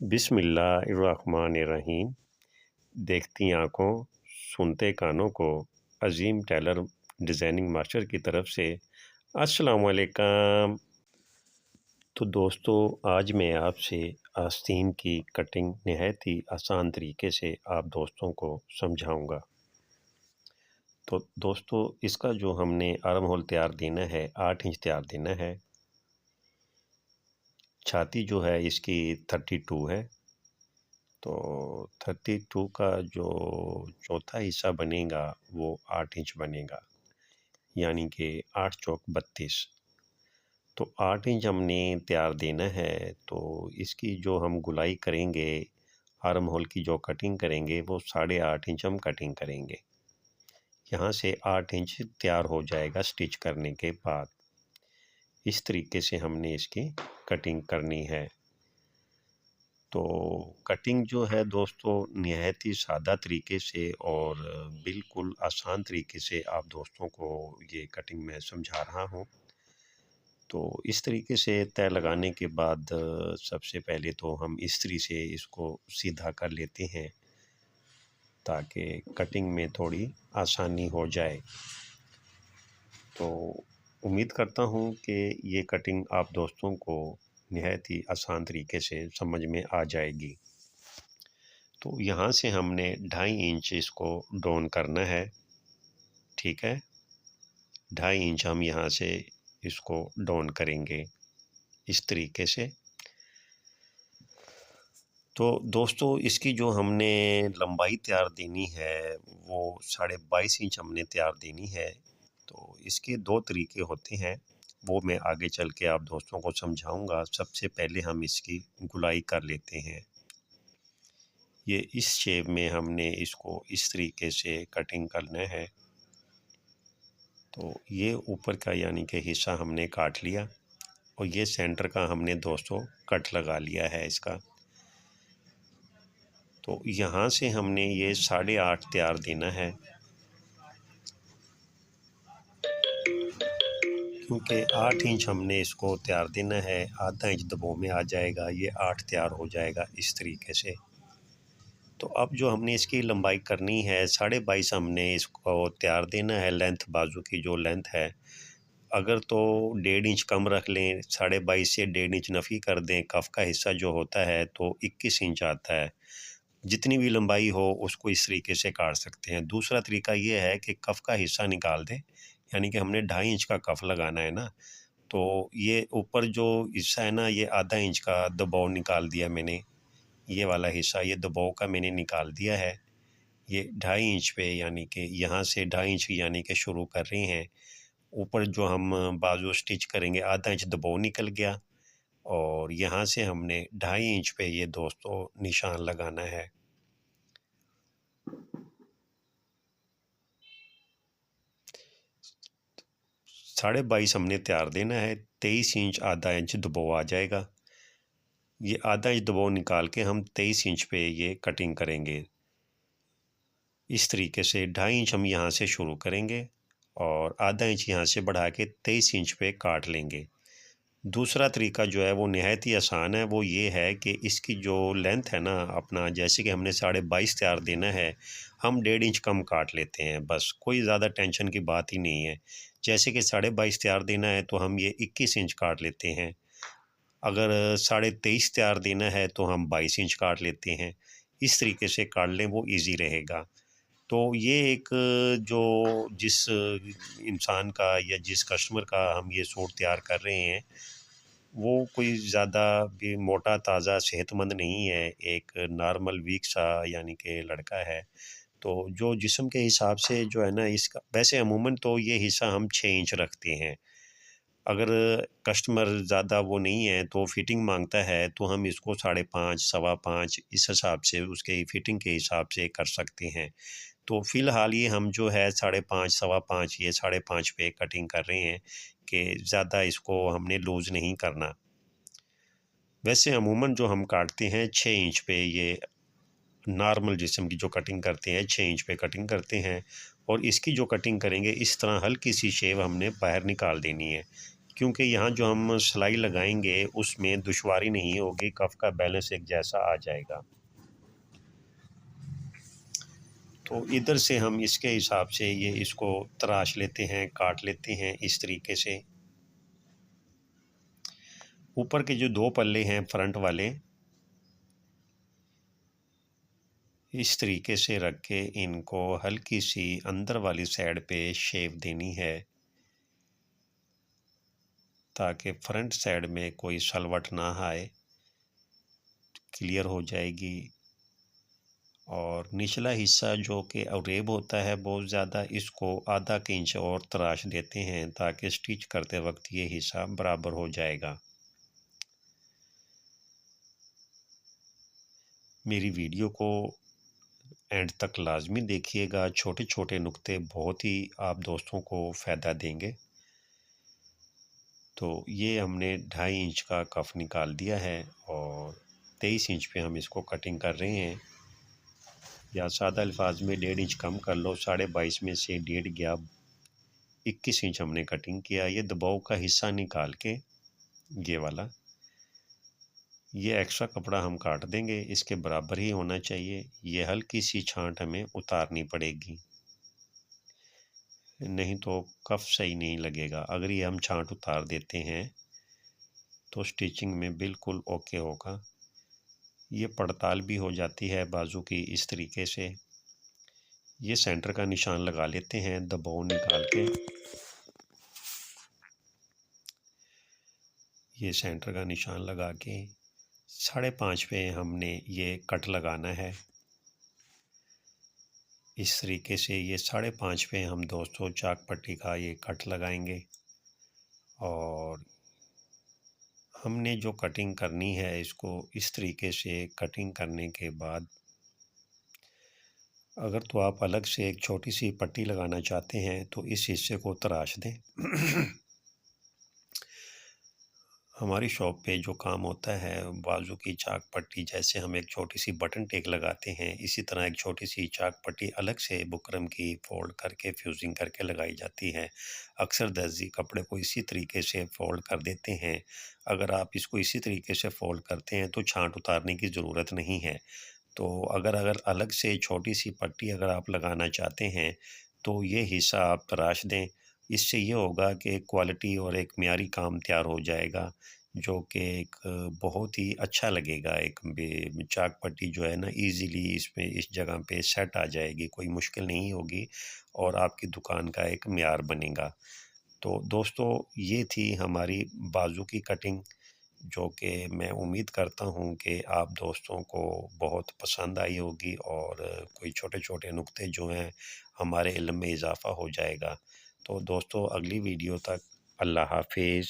बिस्मिल्लाहिर्रहमानिर्रहीम। देखती आँखों सुनते कानों को अज़ीम टेलर डिज़ाइनिंग मास्टर की तरफ से अस्सलाम वालेकुम। तो दोस्तों, आज मैं आपसे आस्तीन की कटिंग नहायत ही आसान तरीके से आप दोस्तों को समझाऊंगा। तो दोस्तों, इसका जो हमने आर्म होल तैयार देना है 8 इंच तैयार देना है। छाती जो है इसकी 32 है। तो 32 का जो चौथा हिस्सा बनेगा वो 8 इंच बनेगा, यानी कि 8 चौक 32। तो 8 इंच हमने तैयार देना है। तो इसकी जो हम गुलाई करेंगे, आर्म होल की जो कटिंग करेंगे वो 8.5 इंच हम कटिंग करेंगे। यहाँ से 8 इंच तैयार हो जाएगा स्टिच करने के बाद। इस तरीके से हमने इसकी कटिंग करनी है। तो कटिंग जो है दोस्तों नहायत ही सादा तरीके से और बिल्कुल आसान तरीके से आप दोस्तों को ये कटिंग मैं समझा रहा हूँ। तो इस तरीके से तय लगाने के बाद सबसे पहले तो हम इस्त्री से इसको सीधा कर लेते हैं ताकि कटिंग में थोड़ी आसानी हो जाए। तो उम्मीद करता हूँ कि ये कटिंग आप दोस्तों को नहायत ही आसान तरीके से समझ में आ जाएगी। तो यहाँ से हमने 2.5 इंच इसको डाउन करना है। ठीक है, 2.5 इंच हम यहाँ से इसको डाउन करेंगे इस तरीके से। तो दोस्तों, इसकी जो हमने लंबाई तैयार देनी है वो 22.5 इंच हमने तैयार देनी है। तो इसके दो तरीके होते हैं, वो मैं आगे चल के आप दोस्तों को समझाऊंगा। सबसे पहले हम इसकी गुलाई कर लेते हैं। ये इस शेप में हमने इसको इस तरीके से कटिंग करना है। तो ये ऊपर का यानी कि हिस्सा हमने काट लिया और ये सेंटर का हमने दोस्तों कट लगा लिया है इसका। तो यहाँ से हमने ये 8.5 तैयार देना है, क्योंकि 8 इंच हमने इसको तैयार देना है। आधा इंच दबाव में आ जाएगा, ये 8 तैयार हो जाएगा इस तरीके से। तो अब जो हमने इसकी लंबाई करनी है 22.5 हमने इसको तैयार देना है। लेंथ बाजू की जो लेंथ है, अगर तो 1.5 इंच कम रख लें, 22.5 से 1.5 इंच नफ़ी कर दें। कफ का हिस्सा जो होता है तो 21 इंच आता है। जितनी भी लंबाई हो उसको इस तरीके से काट सकते हैं। दूसरा तरीका ये है कि कफ का हिस्सा निकाल दें, यानी कि हमने 2.5 इंच का कफ लगाना है ना। तो ये ऊपर जो हिस्सा है ना, ये आधा इंच का दबाव निकाल दिया मैंने। ये वाला हिस्सा ये दबाव का मैंने निकाल दिया है। ये 2.5 इंच पे, यानी कि यहाँ से 2.5 इंच यानी कि शुरू कर रहे हैं। ऊपर जो हम बाजू स्टिच करेंगे आधा इंच दबाव निकल गया और यहाँ से हमने 2.5 इंच पे ये दोस्तों निशान लगाना है। 22.5 हमने तैयार देना है। 23 इंच आधा इंच दबाव आ जाएगा। ये आधा इंच दबाव निकाल के हम 23 इंच पे ये कटिंग करेंगे। इस तरीके से 2.5 इंच हम यहाँ से शुरू करेंगे और आधा इंच यहाँ से बढ़ा के 23 इंच पे काट लेंगे। दूसरा तरीका जो है वो नहायत ही आसान है। वो ये है कि इसकी जो लेंथ है ना अपना, जैसे कि हमने 22.5 तैयार देना है, हम 1.5 इंच कम काट लेते हैं। बस कोई ज़्यादा टेंशन की बात ही नहीं है। जैसे कि 22.5 तैयार देना है तो हम ये 21 इंच काट लेते हैं। अगर 23.5 तैयार देना है तो हम 22 इंच काट लेते हैं। इस तरीके से काट लें, वो ईजी रहेगा। तो ये एक जो जिस इंसान का या जिस कस्टमर का हम ये सूट तैयार कर रहे हैं, वो कोई ज़्यादा भी मोटा ताज़ा सेहतमंद नहीं है। एक नॉर्मल वीक सा यानी कि लड़का है। तो जो जिस्म के हिसाब से जो है ना इसका, वैसे अमूमन तो ये हिस्सा हम 6 इंच रखते हैं। अगर कस्टमर ज़्यादा वो नहीं है तो फिटिंग मांगता है तो हम इसको 5.5 5.25 इस हिसाब से उसके फिटिंग के हिसाब से कर सकते हैं। तो फ़िलहाल ये हम जो है 5.5 5.25 ये 5.5 पे कटिंग कर रहे हैं कि ज़्यादा इसको हमने लूज़ नहीं करना। वैसे अमूमन जो हम काटते हैं 6 इंच पे, ये नॉर्मल जिस्म की जो कटिंग करते हैं 6 इंच पे कटिंग करते हैं। और इसकी जो कटिंग करेंगे इस तरह हल्की सी शेव हमने बाहर निकाल देनी है। क्योंकि यहाँ जो हम सिलाई लगाएंगे उसमें दुश्वारी नहीं होगी, कफ का बैलेंस एक जैसा आ जाएगा। तो इधर से हम इसके हिसाब से ये इसको तराश लेते हैं, काट लेते हैं इस तरीके से। ऊपर के जो 2 पल्ले हैं फ्रंट वाले, इस तरीके से रख के इनको हल्की सी अंदर वाली साइड पे शेप देनी है, ताकि फ्रंट साइड में कोई सलवट ना आए, क्लियर हो जाएगी। और निचला हिस्सा जो कि अवरेब होता है बहुत ज़्यादा, इसको आधा इंच और तराश देते हैं ताकि स्टिच करते वक्त ये हिस्सा बराबर हो जाएगा। मेरी वीडियो को एंड तक लाजमी देखिएगा, छोटे छोटे नुक्ते बहुत ही आप दोस्तों को फ़ायदा देंगे। तो ये हमने 2.5 इंच का कफ निकाल दिया है और 23 इंच पे हम इसको कटिंग कर रहे हैं, या सादा अल्फाज में 1.5 इंच कम कर लो, 22.5 में से 1.5 गया, 21 इंच हमने कटिंग किया। ये दबाव का हिस्सा निकाल के ये वाला, ये एक्स्ट्रा कपड़ा हम काट देंगे, इसके बराबर ही होना चाहिए। ये हल्की सी छांट हमें उतारनी पड़ेगी, नहीं तो कफ सही नहीं लगेगा। अगर ये हम छांट उतार देते हैं तो स्टिचिंग में बिल्कुल ओके होगा। ये पड़ताल भी हो जाती है बाजू की इस तरीके से। ये सेंटर का निशान लगा लेते हैं दबाव निकाल के। ये सेंटर का निशान लगा के 5.5 पे हमने ये कट लगाना है। इस तरीके से ये 5.5 पे हम दोस्तों चाक पट्टी का ये कट लगाएंगे। और हमने जो कटिंग करनी है इसको इस तरीके से कटिंग करने के बाद, अगर तो आप अलग से एक छोटी सी पट्टी लगाना चाहते हैं तो इस हिस्से को तराश दें। हमारी शॉप पे जो काम होता है, बाजू की चाक पट्टी जैसे हम एक छोटी सी बटन टेक लगाते हैं, इसी तरह एक छोटी सी चाक पट्टी अलग से बुकरम की फोल्ड करके फ्यूजिंग करके लगाई जाती है। अक्सर दर्जी कपड़े को इसी तरीके से फोल्ड कर देते हैं। अगर आप इसको इसी तरीके से फोल्ड करते हैं तो छांट उतारने की ज़रूरत नहीं है। तो अगर अलग से छोटी सी पट्टी अगर आप लगाना चाहते हैं तो ये हिस्सा आप तराश दें। इससे ये होगा कि क्वालिटी और एक मियारी काम तैयार हो जाएगा, जो कि एक बहुत ही अच्छा लगेगा। एक चाक पट्टी जो है ना इजीली इसमें इस जगह पे सेट आ जाएगी, कोई मुश्किल नहीं होगी और आपकी दुकान का एक मियार बनेगा। तो दोस्तों ये थी हमारी बाजू की कटिंग, जो कि मैं उम्मीद करता हूँ कि आप दोस्तों को बहुत पसंद आई होगी और कोई छोटे छोटे नुक्ते जो हैं हमारे इल्म में इजाफ़ा हो जाएगा। तो दोस्तों अगली वीडियो तक अल्लाह हाफिज़।